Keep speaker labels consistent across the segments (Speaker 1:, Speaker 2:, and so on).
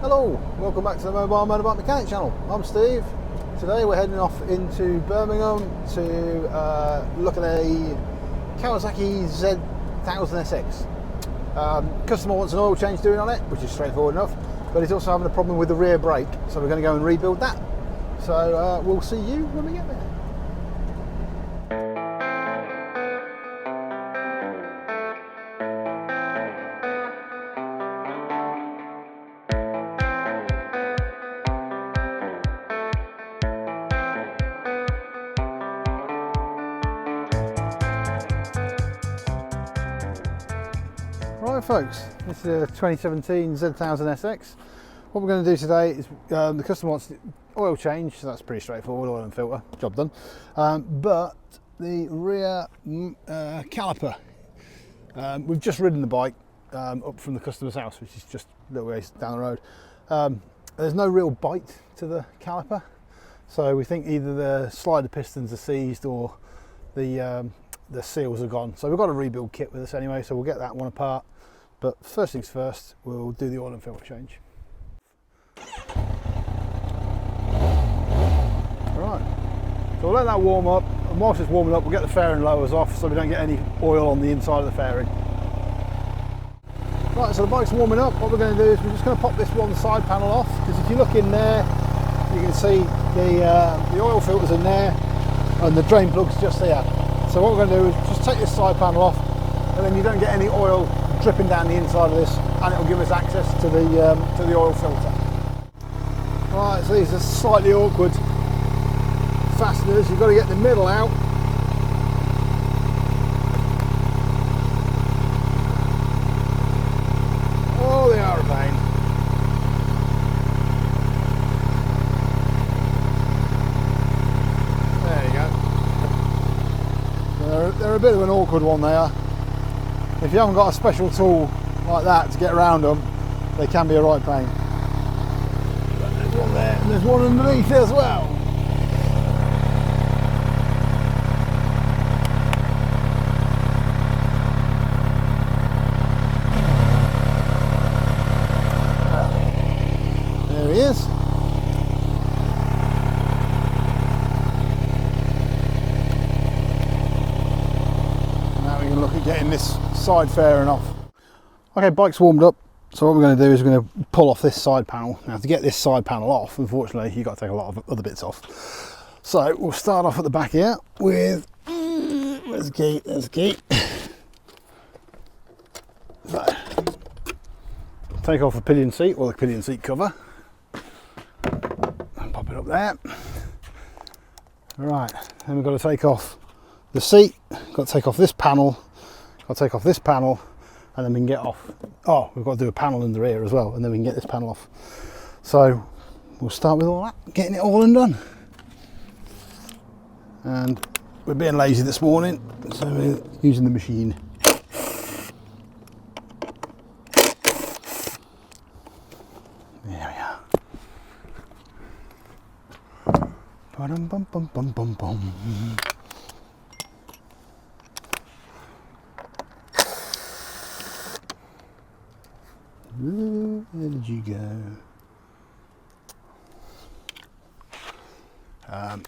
Speaker 1: Hello, welcome back to the Mobile Motorbike Mechanic channel. I'm Steve. Today we're heading off into Birmingham to look at a Kawasaki Z1000 SX. Customer wants an oil change doing on it, which is straightforward enough, but he's also having a problem with the rear brake, so we're going to go and rebuild that. So we'll see you when we get there. Right folks, this is a 2017 Z1000 SX. What we're going to do today is the customer wants the oil change, so that's pretty straightforward, oil and filter, job done. But the rear caliper, we've just ridden the bike up from the customer's house, which is just a little ways down the road. There's no real bite to the caliper, so we think either the slider pistons are seized or the seals are gone. So we've got a rebuild kit with us anyway, so we'll get that one apart. But first things first, we'll do the oil and filter change. Right, so we'll let that warm up, and whilst it's warming up, we'll get the fairing lowers off so we don't get any oil on the inside of the fairing. Right, so the bike's warming up. What we're going to do is we're just going to pop this one side panel off, because if you look in there, you can see the oil filter's in there, and the drain plug's just here. So what we're going to do is just take this side panel off, and then you don't get any oil dripping down the inside of this, and it will give us access to the oil filter. Right, so these are slightly awkward fasteners. You've got to get the middle out. Oh, they are a pain. There you go. They're a bit of an awkward one, they are. If you haven't got a special tool like that to get around them, they can be a right pain. But there's one there, and there's one underneath as well. There he is. Now we can look at getting this side fairing off. Okay, bike's warmed up, so what we're going to do is we're going to pull off this side panel. Now to get this side panel off, unfortunately you've got to take a lot of other bits off. So we'll start off at the back here with, there's the key. So, take off the pillion seat, or the pillion seat cover, and pop it up there. Right, then we've got to take off the seat, got to take off this panel, I'll take off this panel, and then we can get off. Oh, we've got to do a panel in the rear as well, and then we can get this panel off. So we'll start with all that, getting it all undone. And we're being lazy this morning, so we're using the machine. There we are. Ba-dum bum bum bum bum bum. Where did you go? Oh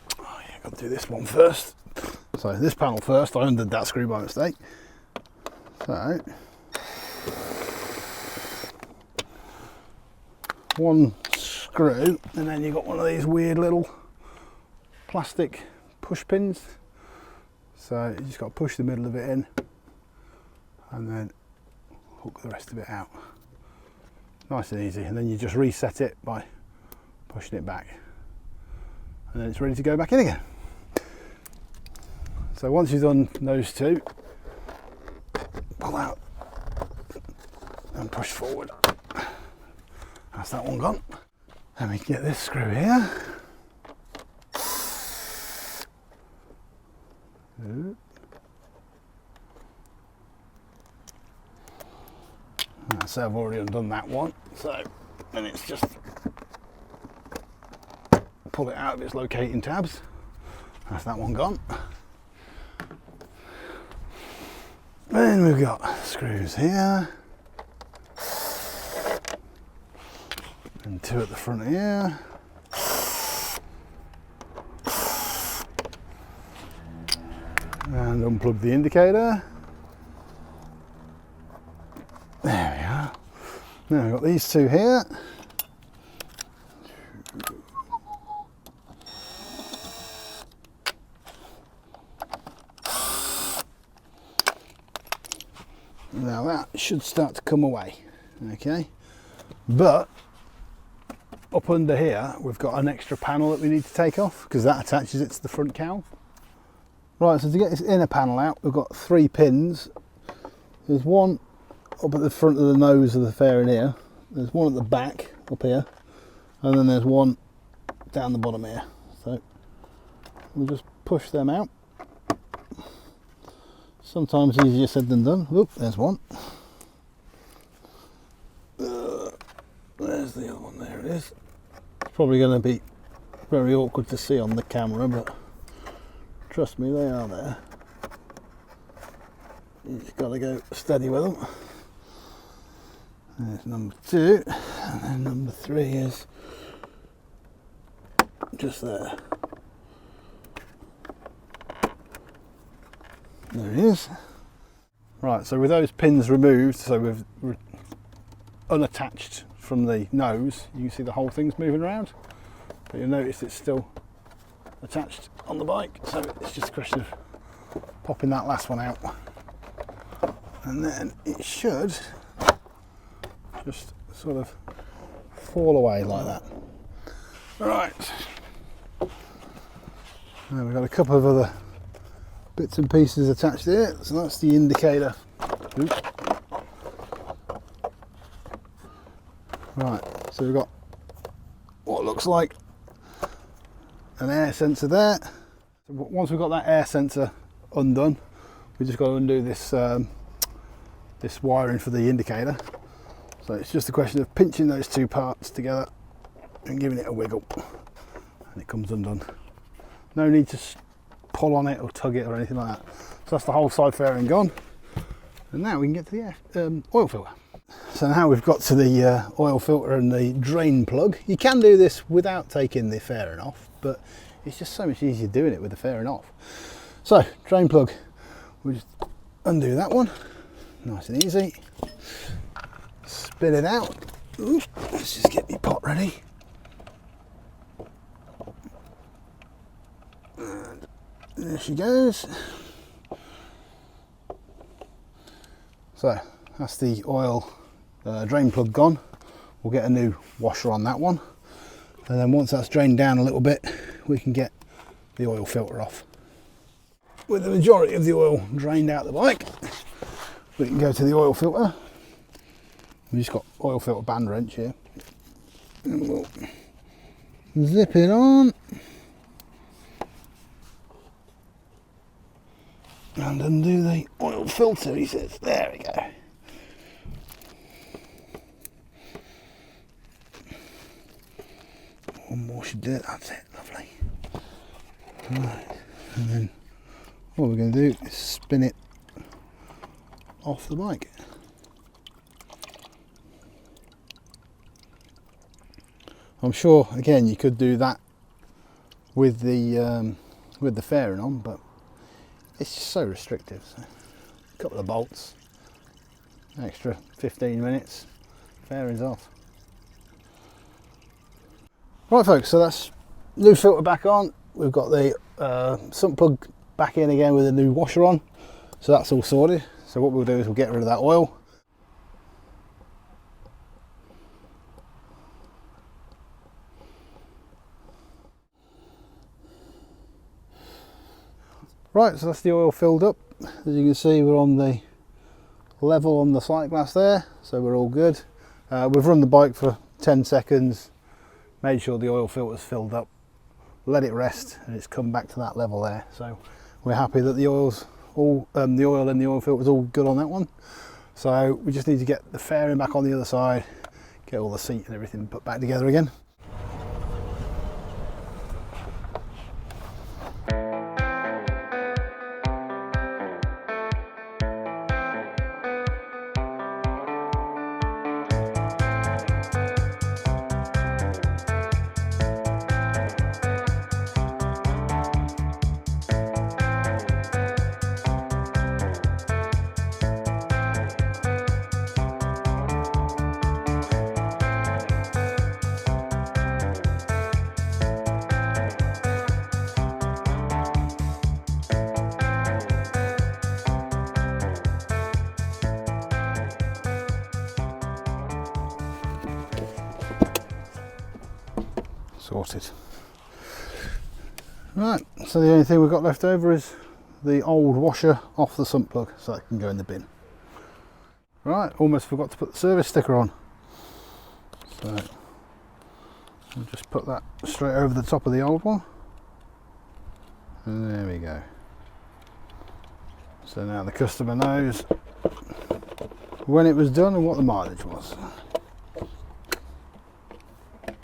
Speaker 1: yeah, got to do this one first. So this panel first, I undid that screw by mistake. So one screw, and then you've got one of these weird little plastic push pins. So you just got to push the middle of it in, and then hook the rest of it out. Nice and easy, and then you just reset it by pushing it back, and then it's ready to go back in again. So once you've done those two, pull out and push forward. That's that one gone. Then we get this screw here. So I've already undone that one, so then it's just pull it out of its locating tabs. That's that one gone. Then we've got screws here, and 2 at the front here. And unplug the indicator. There we are. Now we've got these 2 here. Now that should start to come away, okay? But up under here, we've got an extra panel that we need to take off because that attaches it to the front cowl. Right, so to get this inner panel out, we've got 3 pins. There's one up at the front of the nose of the fairing here. There's one at the back up here, and then there's one down the bottom here. So we'll just push them out. Sometimes easier said than done. Oop, there's one. There's the other one, there it is. It's probably going to be very awkward to see on the camera, but trust me, they are there. You just got to go steady with them. There's number 2, and then number 3 is just there. There it is. Right, so with those pins removed, so we've unattached from the nose, you can see the whole thing's moving around, but you'll notice it's still attached on the bike, so it's just a question of popping that last one out, and then it should just sort of fall away like that. Right, now we've got a couple of other bits and pieces attached here, so that's the indicator. Oop. Right, so we've got what looks like an air sensor there. So once we've got that air sensor undone, we just got to undo this this wiring for the indicator. So it's just a question of pinching those 2 parts together and giving it a wiggle, and it comes undone. No need to pull on it or tug it or anything like that. So that's the whole side fairing gone, and now we can get to the oil filter. So now we've got to the oil filter and the drain plug. You can do this without taking the fairing off, but it's just so much easier doing it with the fairing off. So drain plug, we'll just undo that one, nice and easy. Spin it out. Ooh, let's just get my pot ready. And there she goes. So that's the oil drain plug gone. We'll get a new washer on that one, and then once that's drained down a little bit, we can get the oil filter off. With the majority of the oil drained out the bike, we can go to the oil filter. We've just got oil filter band wrench here, and we'll zip it on and undo the oil filter, he says. There we go. One more should do it, that's it, lovely. Right, and then what we're going to do is spin it off the bike. I'm sure, again, you could do that with the fairing on, but it's just so restrictive. So, a couple of bolts, extra 15 minutes, fairing's off. Right folks, so that's new filter back on. We've got the sump plug back in again with a new washer on, so that's all sorted. So what we'll do is we'll get rid of that oil. Right, so that's the oil filled up. As you can see, we're on the level on the sight glass there, so we're all good. We've run the bike for 10 seconds, made sure the oil filter's filled up, let it rest, and it's come back to that level there. So we're happy that the oil's all the oil and the oil filter's all good on that one. So we just need to get the fairing back on the other side, get all the seat and everything put back together again. Sorted. Right, so the only thing we've got left over is the old washer off the sump plug, so that can go in the bin. Right, almost forgot to put the service sticker on. So we'll just put that straight over the top of the old one. And there we go. So now the customer knows when it was done and what the mileage was.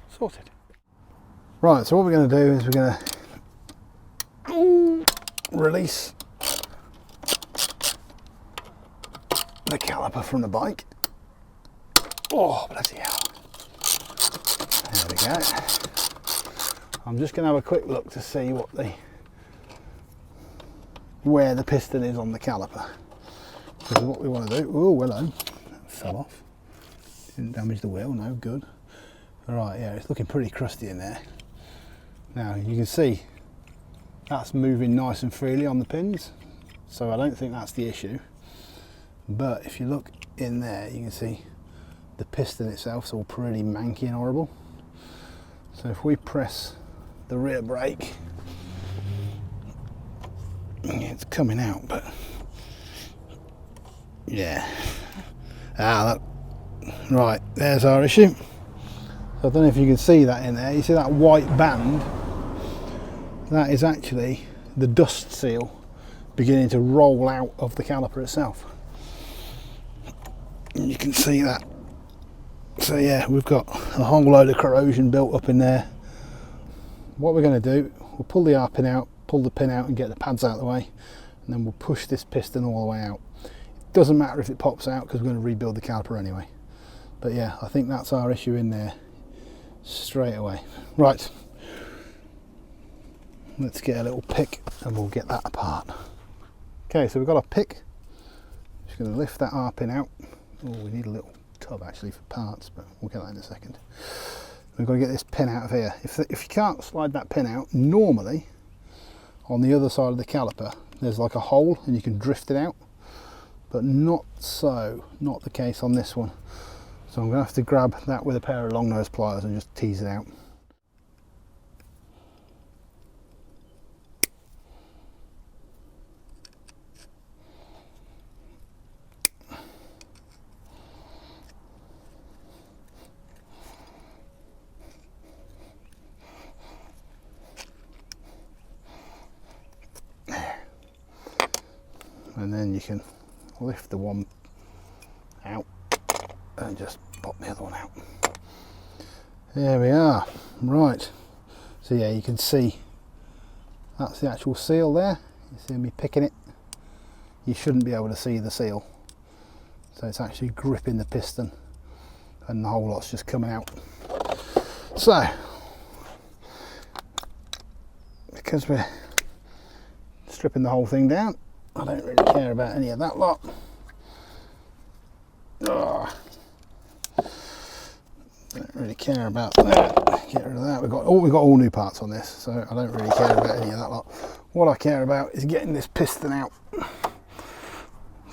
Speaker 1: Sorted. Right, so what we're going to do is we're going to release the caliper from the bike. Oh, bloody hell. There we go. I'm just going to have a quick look to see where the piston is on the caliper. Because what we want to do, oh hello, that fell off. Didn't damage the wheel, no, good. Alright, yeah, it's looking pretty crusty in there. Now you can see that's moving nice and freely on the pins, so I don't think that's the issue. But if you look in there, you can see the piston itself is all pretty manky and horrible. So if we press the rear brake, it's coming out, but yeah. Right, there's our issue. So I don't know if you can see that in there. You see that white band? That is actually the dust seal beginning to roll out of the caliper itself. And you can see that. So yeah, we've got a whole load of corrosion built up in there. What we're going to do, we'll pull the R pin out, pull the pin out and get the pads out of the way, and then we'll push this piston all the way out. It doesn't matter if it pops out because we're going to rebuild the caliper anyway. But yeah, I think that's our issue in there straight away. Right, let's get a little pick and we'll get that apart. Okay, so we've got a pick. Just going to lift that R pin out. Oh, we need a little tub actually for parts, but we'll get that in a second. We've got to get this pin out of here. If you can't slide that pin out, normally on the other side of the caliper there's like a hole and you can drift it out, but not the case on this one. So I'm going to have to grab that with a pair of long nose pliers and just tease it out. And then you can lift the one out and just pop the other one out. There we are. Right, so yeah, you can see that's the actual seal there. You see me picking it. You shouldn't be able to see the seal, so it's actually gripping the piston and the whole lot's just coming out. So because we're stripping the whole thing down, I don't really care about any of that lot. Oh, don't really care about that. Get rid of that. We've got all new parts on this, so I don't really care about any of that lot. What I care about is getting this piston out.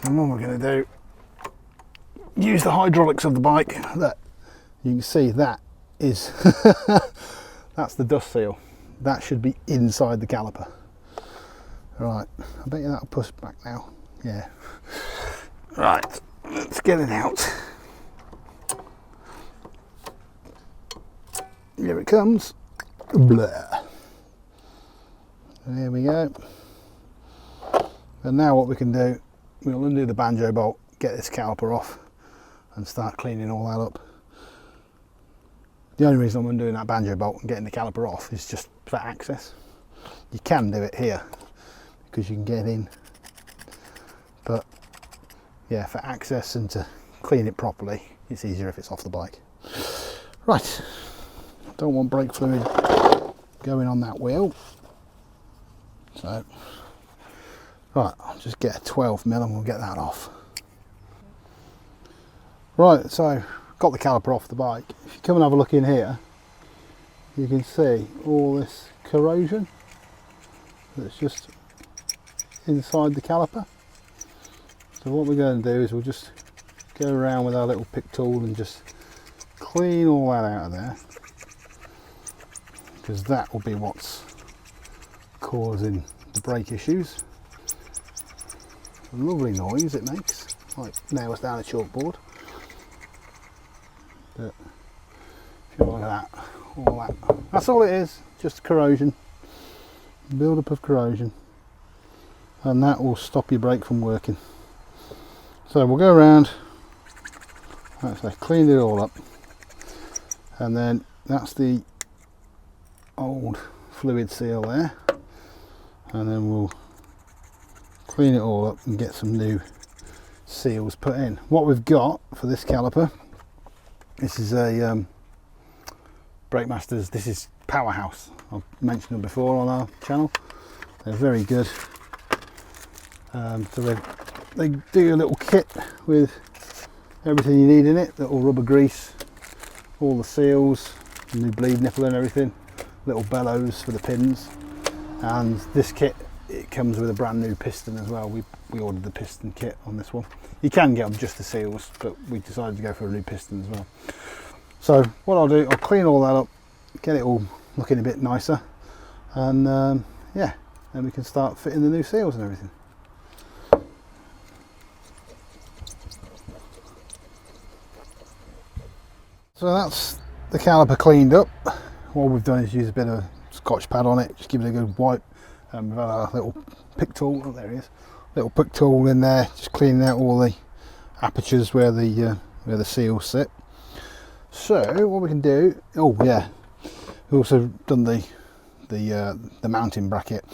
Speaker 1: And what we're going to do, use the hydraulics of the bike. That you can see that is that's the dust seal. That should be inside the caliper. Right, I bet you that'll push back now. Yeah. Right, let's get it out. Here it comes. Blah. There we go. And now what we can do, we'll undo the banjo bolt, get this caliper off and start cleaning all that up. The only reason I'm undoing that banjo bolt and getting the caliper off is just for access. You can do it here because you can get in, but yeah, for access and to clean it properly, it's easier if it's off the bike. Right, don't want brake fluid going on that wheel, so right, I'll just get a 12mm and we'll get that off. Right, so got the caliper off the bike. If you come and have a look in here, you can see all this corrosion that's just inside the caliper. So what we're going to do is we'll just go around with our little pick tool and just clean all that out of there. because that will be what's causing the brake issues. A lovely noise it makes, like nails down a chalkboard. But if you look at that, all that, that's all it is, just corrosion, build up of corrosion, and that will stop your brake from working. So we'll go around, like I say, clean it all up, and then that's the old fluid seal there, and then we'll clean it all up and get some new seals put in. What we've got for this caliper, this is a Brakemasters, this is Powerhouse. I've mentioned them before on our channel. They're very good. So they do a little kit with everything you need in it, little rubber grease, all the seals, new bleed nipple and everything, little bellows for the pins, and this kit, it comes with a brand new piston as well. We ordered the piston kit on this one. You can get them just the seals, but we decided to go for a new piston as well. So what I'll do, I'll clean all that up, get it all looking a bit nicer, and yeah, then we can start fitting the new seals and everything. So that's the caliper cleaned up. What we've done is use a bit of Scotch pad on it, just give it a good wipe. We've had a little pick tool, oh there he is, little pick tool in there, just cleaning out all the apertures where the seals sit. So what we can do, oh yeah, we've also done the mounting bracket.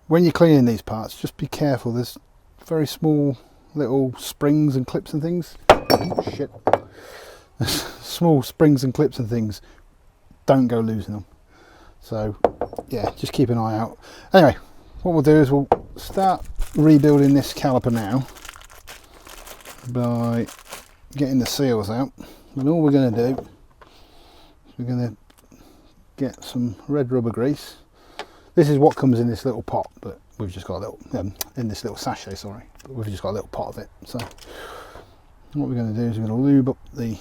Speaker 1: When you're cleaning these parts, just be careful, there's very small little springs and clips and things. Oh, shit. Small springs and clips and things, don't go losing them. So yeah, just keep an eye out. Anyway, what we'll do is we'll start rebuilding this caliper now by getting the seals out, and all we're going to do is we're going to get some red rubber grease. This is what comes in this little pot, but we've just got a little in this little sachet, sorry, but we've just got a little pot of it. So what we're going to do is we're going to lube up the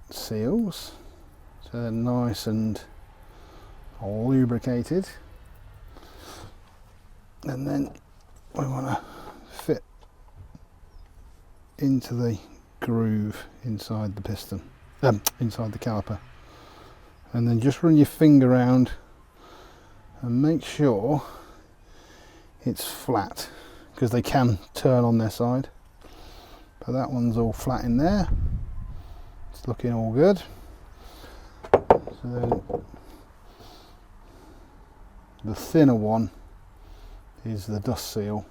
Speaker 1: seals so they're nice and lubricated, and then we want to fit into the groove inside the piston, inside the caliper, and then just run your finger around and make sure it's flat, because they can turn on their side. But that one's all flat in there, it's looking all good. So then the thinner one is the dust seal,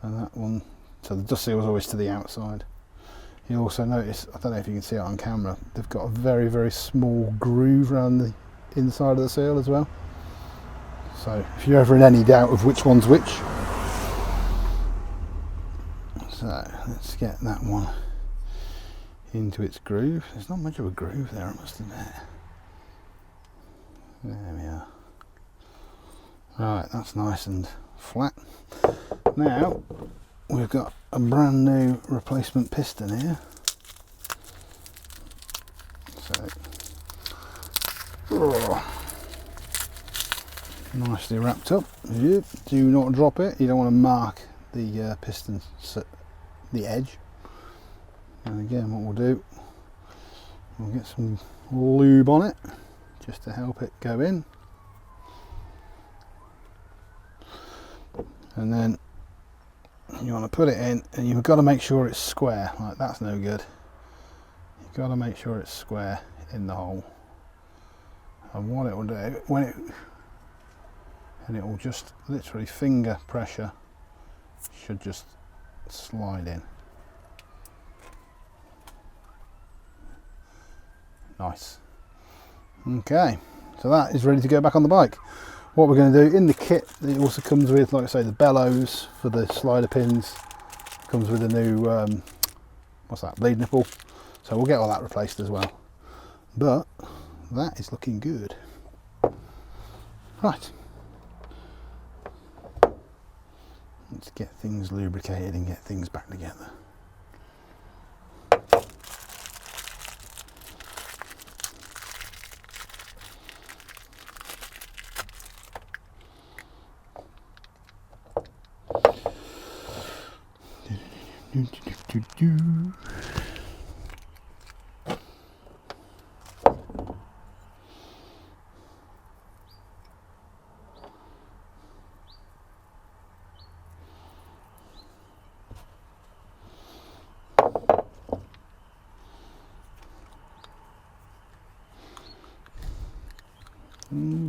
Speaker 1: and that one, so the dust seal is always to the outside. You also notice, I don't know if you can see it on camera, they've got a very, very small groove around the inside of the seal as well. So if you're ever in any doubt of which one's which, so let's get that one into its groove. There's not much of a groove there, I must admit. There we are. Right, that's nice and flat. Now we've got a brand new replacement piston here. So nicely wrapped up. Do not drop it. You don't want to mark the piston, the edge. And again, what we'll do, we'll get some lube on it just to help it go in, and then you want to put it in, and you've got to make sure it's square. Like, that's no good. You've got to make sure it's square in the hole. And what it will do, and it will just literally finger pressure, should just slide in. Nice. Okay, so that is ready to go back on the bike. What we're going to do in the kit, it also comes with, like I say, the bellows for the slider pins. It comes with a new what's that, bleed nipple, so we'll get all that replaced as well. But that is looking good. Right, let's get things lubricated and get things back together.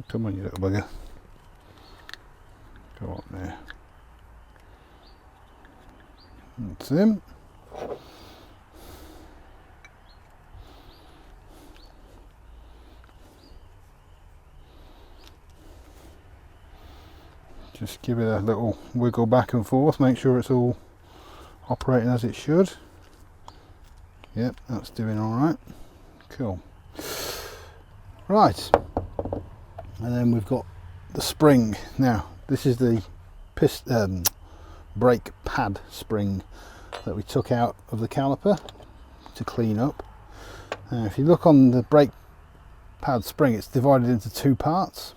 Speaker 1: Come on, you little bugger. Go on there. That's him. Just give it a little wiggle back and forth, make sure it's all operating as it should. Yep, that's doing all right. Cool. Right. And then we've got the spring. Now, this is the brake pad spring that we took out of the caliper to clean up. Now, if you look on the brake pad spring, it's divided into two parts.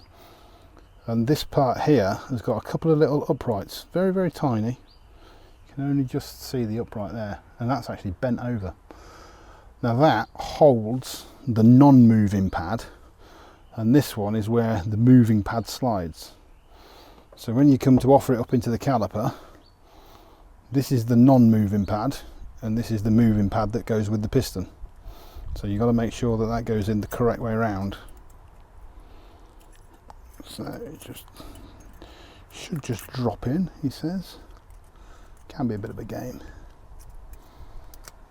Speaker 1: And this part here has got a couple of little uprights, very, very tiny. You can only just see the upright there, and that's actually bent over. Now that holds the non-moving pad, and this one is where the moving pad slides. So when you come to offer it up into the caliper, this is the non-moving pad and this is the moving pad that goes with the piston. So you've got to make sure that that goes in the correct way around. So it just should just drop in, he says. Can be a bit of a game,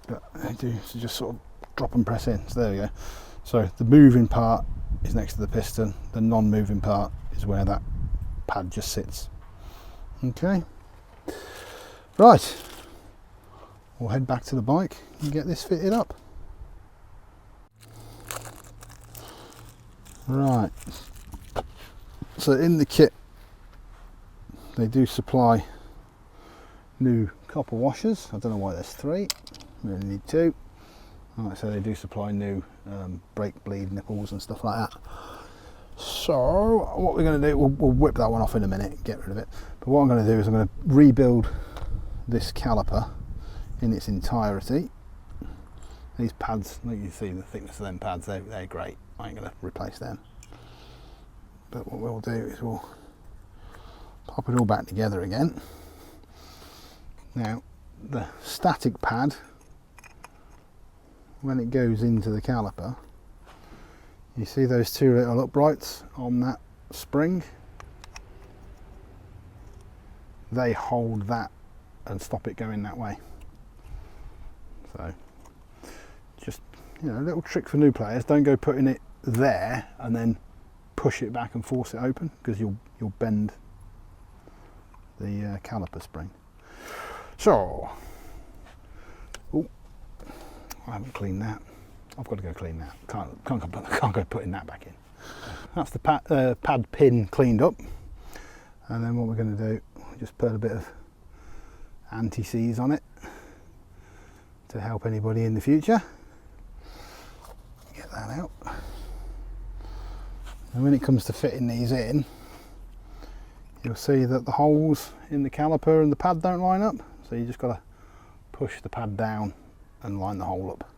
Speaker 1: but I do, so just sort of drop and press in. So there we go. So the moving part is next to the piston, the non-moving part is where that pad just sits. Okay, right, we'll head back to the bike and get this fitted up. Right, so in the kit they do supply new copper washers. I don't know why there's 3, we only need 2. Like I say, they do supply new brake bleed nipples and stuff like that. So what we're going to do, we'll whip that one off in a minute and get rid of it. But what I'm going to do is I'm going to rebuild this caliper in its entirety. These pads, like you see the thickness of them pads, they're great. I ain't going to replace them. But what we'll do is we'll pop it all back together again. Now the static pad, when it goes into the caliper, you see those 2 little uprights on that spring? They hold that and stop it going that way. So just, you know, a little trick for new players, don't go putting it there and then push it back and force it open, because you'll bend the caliper spring. So, oh, I haven't cleaned that. I've got to go clean that. Can't go putting that back in. That's the pad pin cleaned up. And then what we're going to do, just put a bit of anti-seize on it to help anybody in the future. Get that out. And when it comes to fitting these in, you'll see that the holes in the caliper and the pad don't line up. So you just got to push the pad down and line the hole up.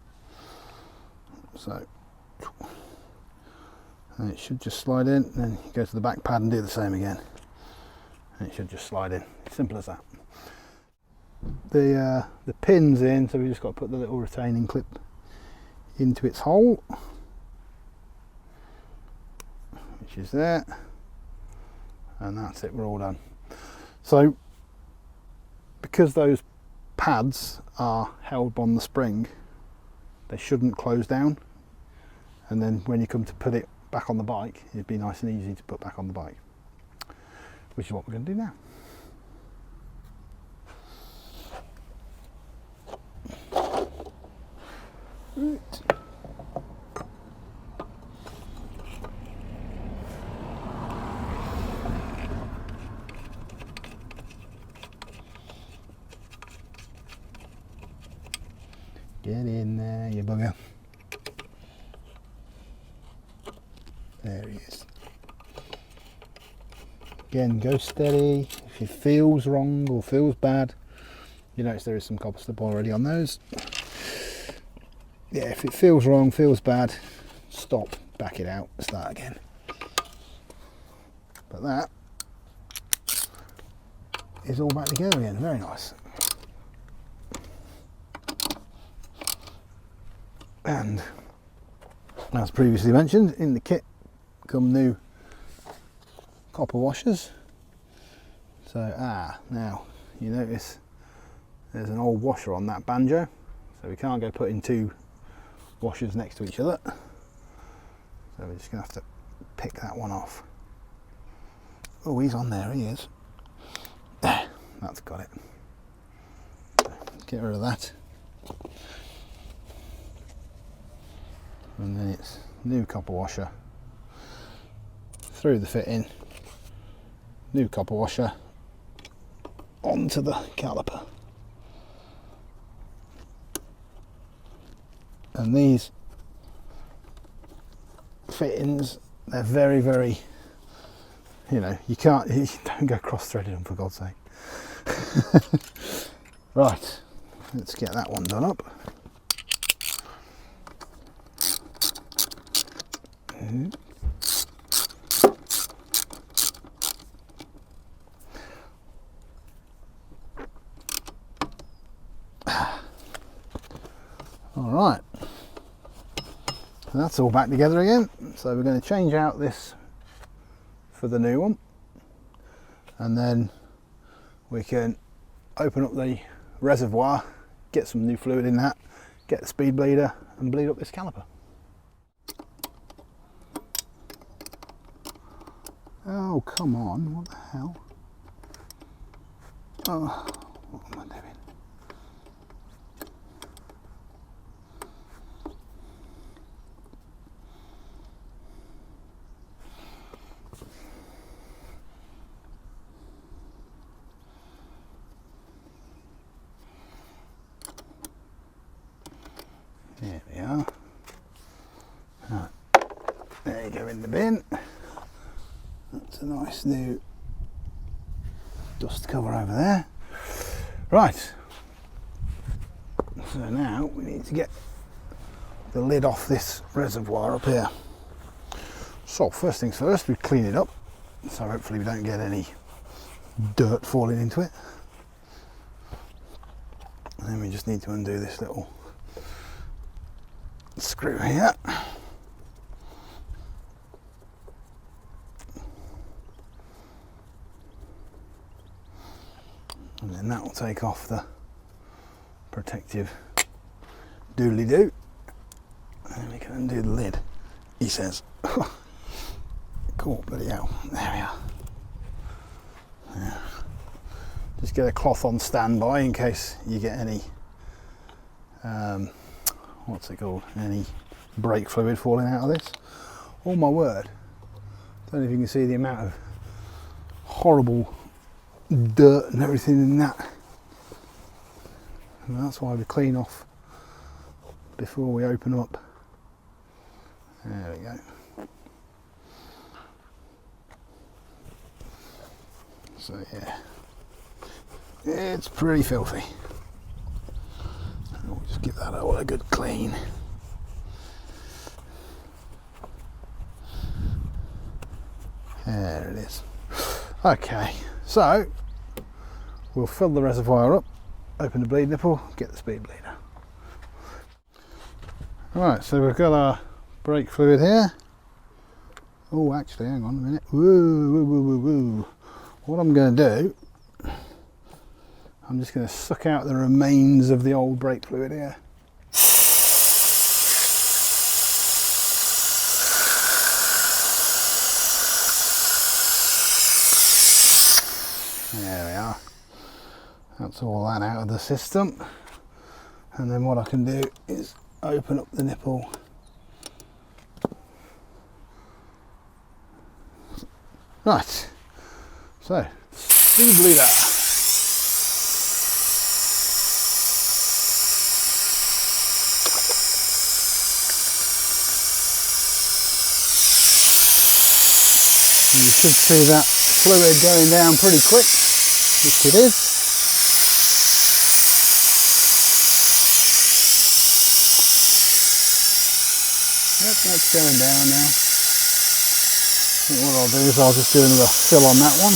Speaker 1: So, and it should just slide in, and then you go to the back pad and do the same again. And it should just slide in. Simple as that. The pin's in, so we just got to put the little retaining clip into its hole, which is there, and that's it, we're all done. So because those pads are held on the spring, they shouldn't close down, and then when you come to put it back on the bike, it'd be nice and easy to put back on the bike, which is what we're going to do now. Right. Get in there, you bugger. There he is. Again, go steady. If it feels wrong or feels bad, You notice there is some copper slip already on those. Yeah, if it feels wrong, feels bad, stop, back it out, start again. But that is all back together again, very nice. And as previously mentioned, in the kit come new copper washers. So now you notice there's an old washer on that banjo, so we can't go putting two washers next to each other, so we're just gonna have to pick that one off. Oh, he's on there, he is. That's got it. Get rid of that. And then it's new copper washer through the fitting, new copper washer onto the caliper. And these fittings, they're very, very, you know, you don't go cross-threaded them, for God's sake. Right, let's get that one done up. All right, that's all back together again. So we're going to change out this for the new one, and then we can open up the reservoir, get some new fluid in that, get the speed bleeder and bleed up this caliper. Oh, come on, what the hell? Oh, what am I doing? There we are. Right. There you go in the bin. That's a nice new dust cover over there. Right. So now we need to get the lid off this reservoir up here. So first things first, we clean it up. So hopefully we don't get any dirt falling into it. And then we just need to undo this little screw here. And then that will take off the protective doodly-doo. And then we can undo the lid, he says. Cool, bloody hell. There we are. Yeah. Just get a cloth on standby in case you get any what's it called, any brake fluid falling out of this. Oh my word, don't know if you can see the amount of horrible dirt and everything in that. And that's why we clean off before we open up. There we go. So yeah, it's pretty filthy. We'll just give that all a good clean. There it is. Okay, so we'll fill the reservoir up, open the bleed nipple, get the speed bleeder. Right, so we've got our brake fluid here. Oh, actually, hang on a minute. Woo. What I'm going to do, I'm just going to suck out the remains of the old brake fluid here. There we are. That's all that out of the system. And then what I can do is open up the nipple. Right. So, speed bleeder. You should see that fluid going down pretty quick, which it is. Yep, that's going down now. I think what I'll do is I'll just do another fill on that one.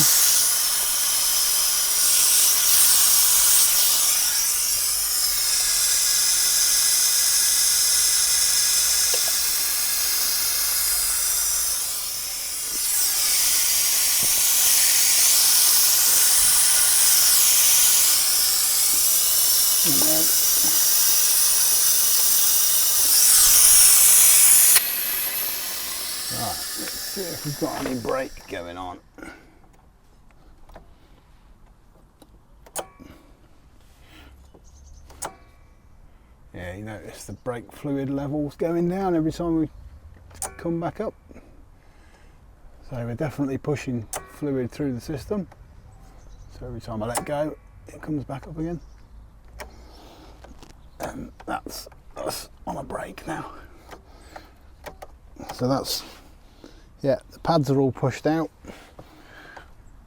Speaker 1: And then right, let's see if we've got any brake going on. Yeah, you notice the brake fluid levels going down every time we come back up. So we're definitely pushing fluid through the system. So every time I let go, it comes back up again. And that's us on a brake now. So that's, yeah, the pads are all pushed out.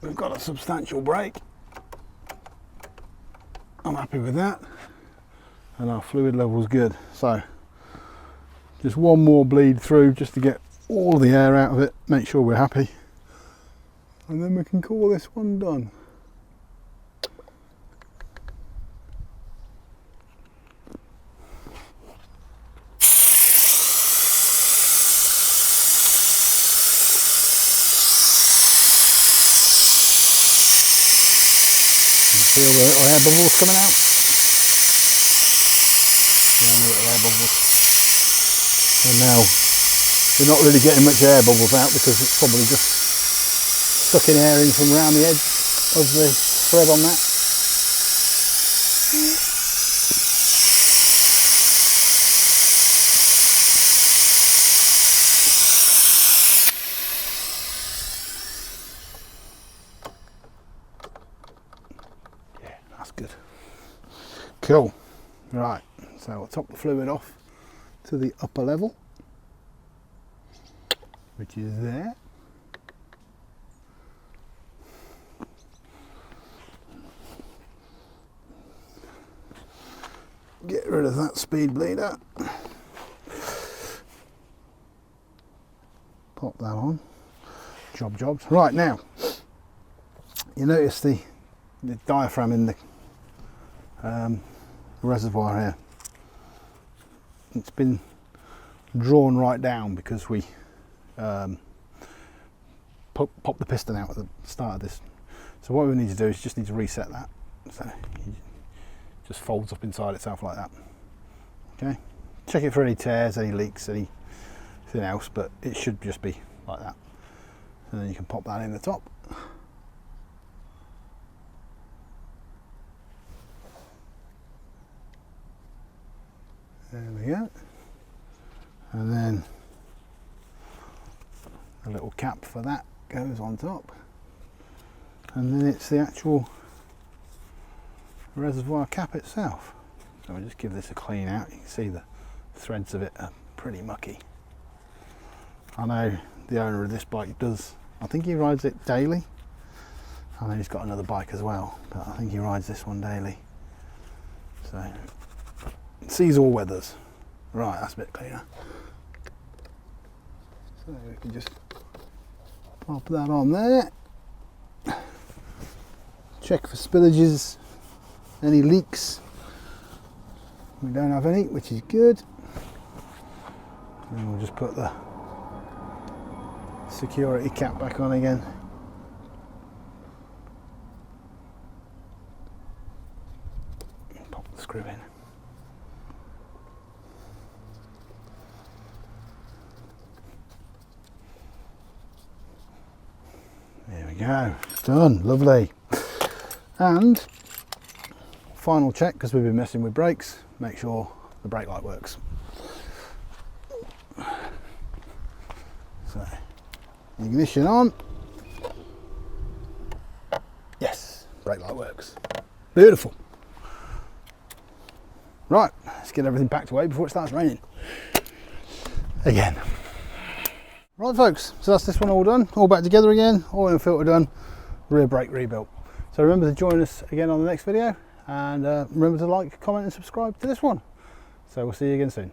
Speaker 1: We've got a substantial brake. I'm happy with that. And our fluid level's good. So just one more bleed through just to get all the air out of it, make sure we're happy. And then we can call this one done. Feel the little air bubbles coming out. Yeah, the little air bubbles. And now we're not really getting much air bubbles out because it's probably just sucking air in from around the edge of the thread on that. That's good. Cool. Right, so I'll top the fluid off to the upper level, which is there. Get rid of that speed bleeder. Pop that on. Jobs. Right, now, you notice the diaphragm in the reservoir here. It's been drawn right down because we pop the piston out at the start of this. So what we need to do is just need to reset that. So it just folds up inside itself like that. Okay. Check it for any tears, any leaks, anything else, but it should just be like that. And then you can pop that in the top. There we go. And then a little cap for that goes on top. And then it's the actual reservoir cap itself. So I'll just give this a clean out. You can see the threads of it are pretty mucky. I know the owner of this bike does, I think he rides it daily. I know he's got another bike as well, but I think he rides this one daily. So it sees all weathers. Right, that's a bit cleaner. So we can just pop that on there. Check for spillages, any leaks. We don't have any, which is good. And we'll just put the security cap back on again. Pop the screw in. There we go, done, lovely. And final check, because we've been messing with brakes, make sure the brake light works. So, ignition on. Yes, brake light works. Beautiful. Right, let's get everything packed away before it starts raining again. Right folks, so that's this one all done, all back together again, oil and filter done, rear brake rebuilt. So remember to join us again on the next video, and remember to like, comment and subscribe to this one. So we'll see you again soon.